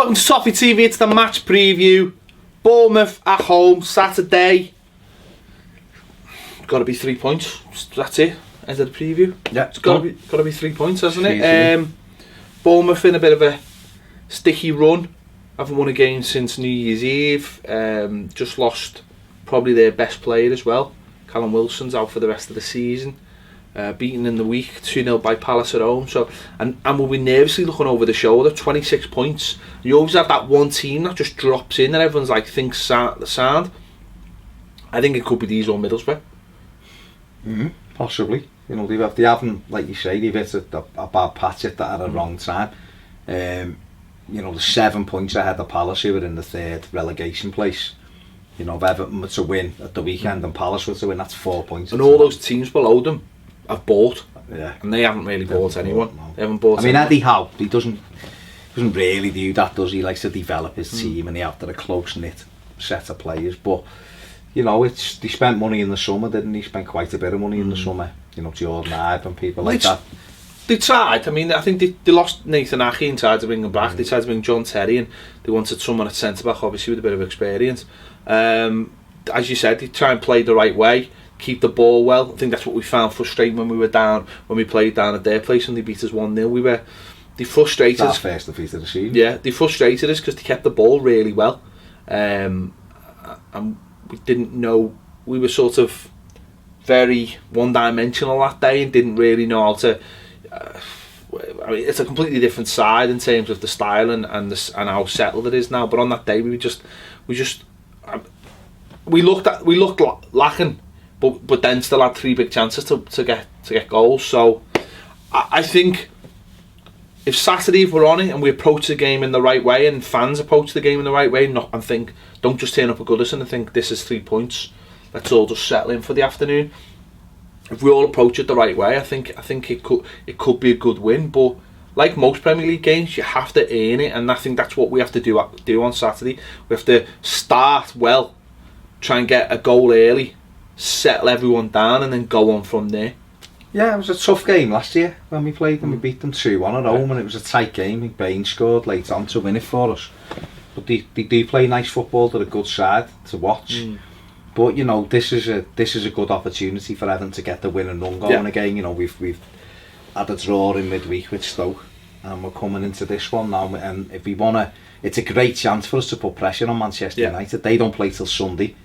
Welcome to Toffee TV, it's the match preview. Bournemouth at home, Saturday. Got to be 3 points, that's it, end of the preview. Yeah, it's got to be 3 points, hasn't it? Bournemouth in a bit of a sticky run. Haven't won a game since New Year's Eve. Just lost probably their best player as well. Callum Wilson's out for the rest of the season. Beaten in the week 2-0 by Palace at home. So and we'll be nervously looking over the shoulder. 26 points. You always have that one team that just drops in and everyone's like thinks the sound. I think it could be these or Middlesbrough. Possibly. You know, they haven't, like you say, they've hit a bad patch at a wrong time. You know, the 7 points ahead of Palace, who were in the third relegation place. You know, if Everton were to win at the weekend and Palace were to win, that's 4 points. And all those teams below them have bought. Yeah. And they haven't really bought anyone. No. They haven't bought anyone. Eddie Howe, he doesn't really do that, does he? He likes to develop his team and he after a close-knit set of players. But, you know, they spent money in the summer, didn't they? Spent quite a bit of money in the summer. You know, Jordan Ibe and people like that. They tried. I mean, I think they lost Nathan Aké and tried to bring him back. They tried to bring John Terry and they wanted someone at centre-back, obviously, with a bit of experience. As you said, they try and play the right way, keep the ball well. I think that's what we found frustrating when we played down at their place and they beat us 1-0. They frustrated us. That's first defeat of the season. Yeah, they frustrated us because they kept the ball really well. And we didn't know, we were sort of very one-dimensional that day and didn't really know how to... I mean, it's a completely different side in terms of the style and how settled it is now. But on that day, we looked lacking, but then still had 3 big chances to get goals. So I think if Saturday we're on it and we approach the game in the right way and fans approach the game in the right way, and think don't just turn up at Goodison and think this is 3 points. Let's all just settle in for the afternoon. If we all approach it the right way, I think it could be a good win. But like most Premier League games, you have to earn it, and I think that's what we have to do on Saturday. We have to start well, try and get a goal early, settle everyone down, and then go on from there. Yeah, it was a tough game last year when we played them. We beat them 2-1 at home, and it was a tight game. Bain scored late on to win it for us. But they do play nice football. They're a good side to watch. But you know, this is a good opportunity for Everton to get the win and run going again. You know, we've had a draw in midweek with Stoke, and we're coming into this one now. And if we wanna, it's a great chance for us to put pressure on Manchester United. They don't play till Sunday.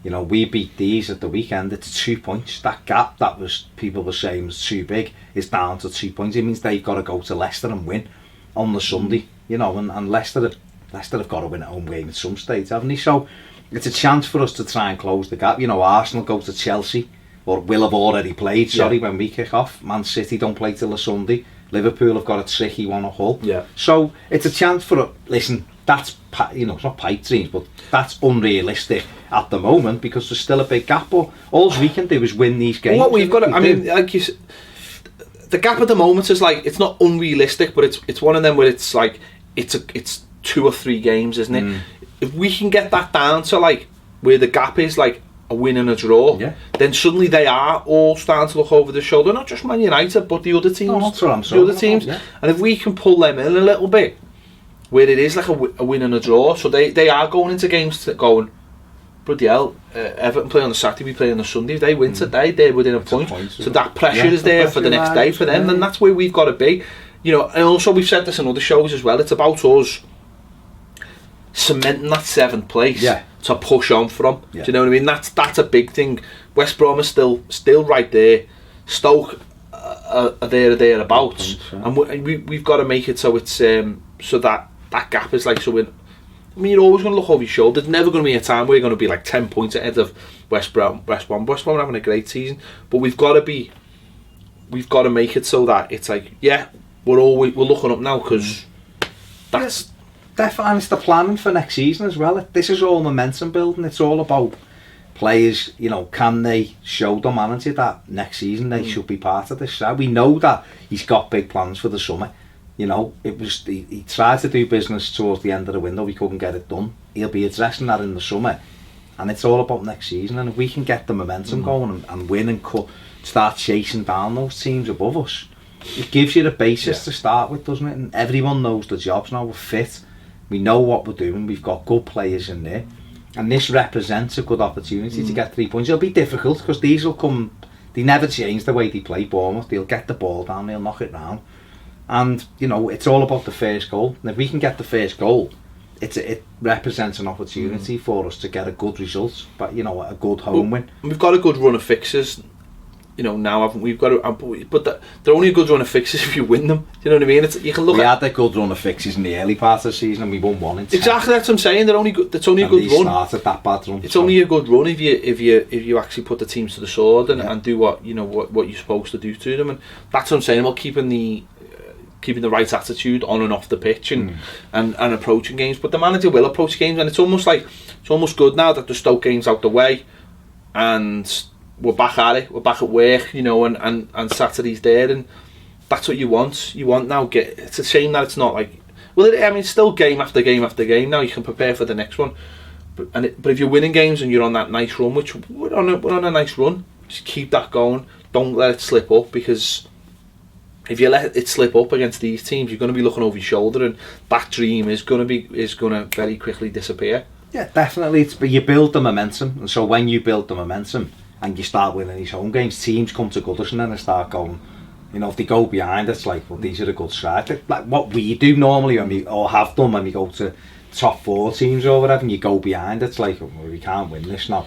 You know, we beat these at the weekend. It's 2 points. That gap that people were saying was too big is down to 2 points. It means they've got to go to Leicester and win on the Sunday. You know, and Leicester have got to win at home game at some stage, haven't they? So it's a chance for us to try and close the gap. You know, Arsenal go to Chelsea, or will have already played, when we kick off. Man City don't play till the Sunday. Liverpool have got a tricky one at Hull. So it's a chance for listen, that's, you know, it's not pipe dreams, but that's unrealistic at the moment because there's still a big gap. But all we can do is win these games. What we've got to, I mean, like you said, the gap at the moment is like, it's not unrealistic, but it's one of them where it's like, it's 2 or 3 games, isn't it? If we can get that down to like where the gap is like a win and a draw, then suddenly they are all starting to look over the shoulder, not just Man United but the other teams. That's what I'm saying. The other teams, and if we can pull them in a little bit where it is like a win and a draw, so they are going into games going, bloody hell, Everton play on the Saturday, we play on the Sunday. If they win today, they're within a point. So that pressure is there for the next day for them, and that's where we've got to be. You know, and also we've said this in other shows as well. It's about us cementing that 7th place to push on from. Do you know what I mean? That's a big thing. West Brom is still right there. Stoke are there abouts, and we've got to make it so it's so that gap is like, so when, I mean, you're always going to look over your shoulder. There's never going to be a time where you're going to be like 10 points ahead of West Brom. West Brom are having a great season, but we've got to make it so that it's like, we're looking up now because that's. Definitely, it's the planning for next season as well. This is all momentum building. It's all about players, you know, can they show the manager that next season they should be part of this side. We know that he's got big plans for the summer. You know, he tried to do business towards the end of the window, he couldn't get it done. He'll be addressing that in the summer, and it's all about next season. And if we can get the momentum going and win and start chasing down those teams above us, it gives you the basis to start with, doesn't it? And everyone knows the jobs now. We're fit. We know what we're doing. We've got good players in there. And this represents a good opportunity to get 3 points. It'll be difficult because these will come... They never change the way they play Bournemouth. They'll get the ball down, they'll knock it round. And, you know, it's all about the first goal. And if we can get the first goal, it represents an opportunity for us to get a good result. But, you know, a good home win. We've got a good run of fixtures, you know, now, haven't we? We've got but they're only a good run of fixes if you win them. Do you know what I mean? You can look. We had a good run of fixes in the early part of the season, and we won 1 in 10. Exactly, that's what I'm saying. They're only good. It's only a good run. Started that bad run. It's only a good run if you actually put the teams to the sword and do what you're supposed to do to them, and that's what I'm saying about keeping the right attitude on and off the pitch and approaching games. But the manager will approach games, and it's almost good now that the Stoke game's out the way, and we're back at it. We're back at work, you know, and Saturday's there, and that's what you want. You want now. It's a shame that it's not like. Well, it's still game after game after game. Now you can prepare for the next one, but if you're winning games and you're on that nice run, which we're on a nice run, just keep that going. Don't let it slip up, because if you let it slip up against these teams, you're going to be looking over your shoulder, and that dream is going to very quickly disappear. Yeah, definitely. But you build the momentum, and so when you build the momentum and you start winning these home games, teams come to good us, and then they start going. You know, if they go behind, it's like, well, these are a good side. Like what we do normally or have done when we go to top 4 teams or whatever, and you go behind, it's like, well, we can't win this now.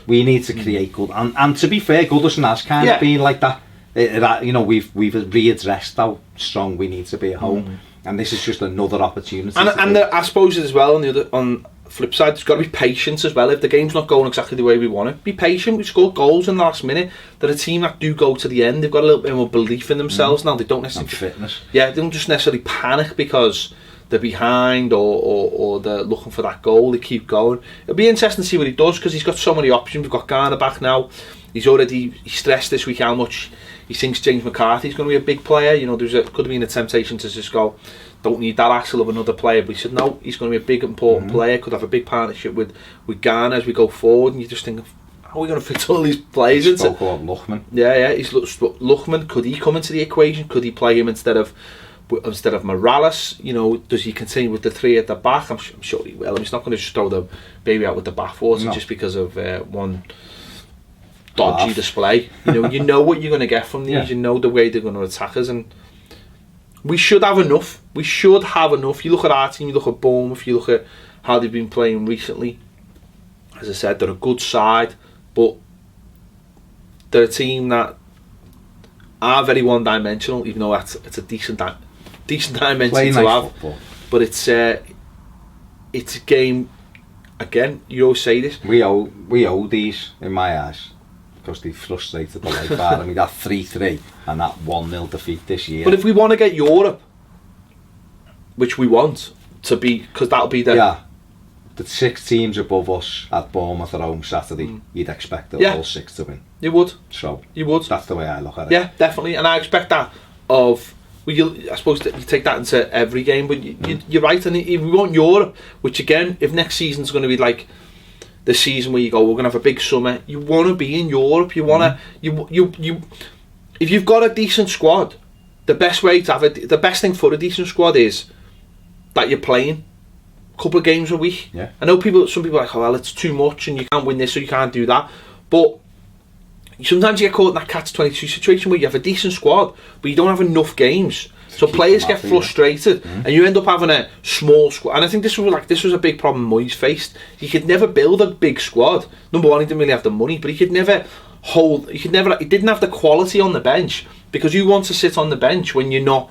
We need to create good, and to be fair, Goodison has kind of been like that. You know, we've readdressed how strong we need to be at home, and this is just another opportunity. And I suppose as well on flip side, there's got to be patience as well. If the game's not going exactly the way we want it, be patient. We score goals in the last minute. They're a team that do go to the end. They've got a little bit more belief in themselves now. They don't necessarily fitness. Yeah, they don't just necessarily panic because they're behind or they're looking for that goal. They keep going. It'll be interesting to see what he does, because he's got so many options. We've got Garner back now. He stressed this week how much he thinks James McCarthy's going to be a big player. You know, could have been a temptation to just go, don't need that hassle of another player, but he said no, he's going to be a big important player, could have a big partnership with Garner as we go forward, and you just think, how are we going to fit all these players into? Spoke about Luchman. Yeah, he's Luchman. Could he come into the equation? Could he play him instead of Morales? You know, does he continue with the 3 at the back? I'm sure he will. He's not going to just throw the baby out with the bathwater just because of one dodgy display. You know what you're going to get from these. You know the way they're going to attack us, and we should have enough. You look at our team, you look at Bournemouth, you look at how they've been playing recently. As I said, they're a good side, but they're a team that are very one-dimensional, even though it's a decent dimension to have. Football. But it's a game. Again, you always say this. We owe these, in my eyes, because they frustrated the life out of me. That 3-3 and that 1-0 defeat this year. But if we want to get Europe, which we want to be, because that'll be the 6 teams above us at Bournemouth at home Saturday, you'd expect all 6 to win. You would. So you would. That's the way I look at it. Yeah, definitely, and I expect that of. I suppose that you take that into every game, but you're right. And if we want Europe, which again, if next season's going to be like the season where you go, we're going to have a big summer. You want to be in Europe. You want to. If you've got a decent squad, the best way to have it, the best thing for a decent squad is that you're playing a couple of games a week. Yeah. I know some people are like, oh well, it's too much, and you can't win this, or you can't do that. But sometimes you get caught in that catch-22 situation where you have a decent squad, but you don't have enough games. So players get frustrated, and you end up having a small squad. And I think this was a big problem Moyes faced. He could never build a big squad. Number one, he didn't really have the money, but he didn't have the quality on the bench, because you want to sit on the bench when you're not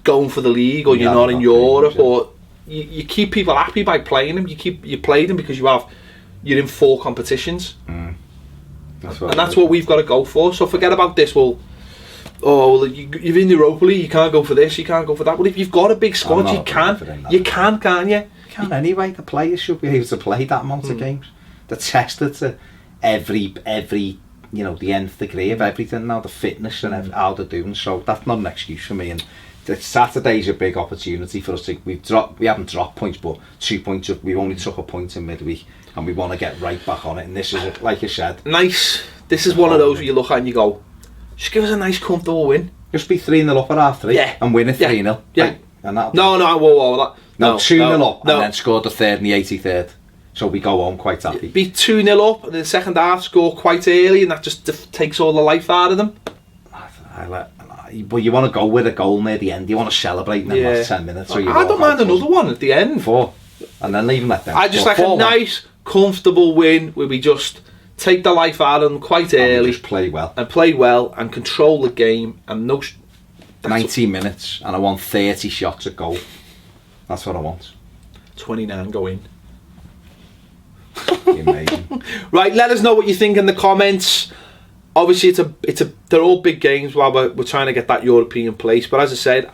going for the league, or you're not in Europe, or you keep people happy by playing them. You play them because you're in 4 competitions. That's what we've got to go for. So forget about this. You're in the Europa League, you can't go for this, you can't go for that. But if you've got a big squad, you can, can't you? You can anyway. The players should be able to play that amount of games. They're tested to every the nth degree of everything now, the fitness and how they're doing. So that's not an excuse for me. And Saturday's a big opportunity for us. We haven't dropped points, but 2 points. We only took a point in midweek, and we want to get right back on it. And this is, like you said, nice. This is one of those where you look at and you go, just give us a nice comfortable win. Just be 3-0 up at half 3 and win it 3-0. Yeah. And that'll No, whoa. No, 2-0 up no. and then scored the third in the 83rd. So we go home quite happy. Be 2-0 up and in the second half score quite early and that just takes all the life out of them. But you want to go with a goal near the end. You want to celebrate in the last 10 minutes. So you I don't mind another one at the end. 4. And then leave them at them. I just like a nice, comfortable win where we just take the life out of them quite early. And just play well. And play well and control the game and no... 19 minutes and I want 30 shots at goal. That's what I want. 29 go in. Amazing. Right, let us know what you think in the comments. Obviously, they're all big games while we're trying to get that European place. But as I said,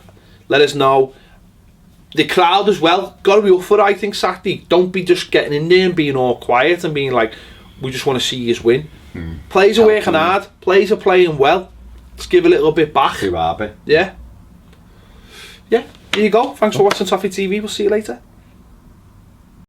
let us know. The crowd as well, got to be up for it, I think, Saturday. Don't be just getting in there and being all quiet and being like, we just want to see you win. Players are working hard. Players are playing well. Let's give a little bit back. Too hard, Yeah. There you go. Thanks for watching Toffee TV. We'll see you later.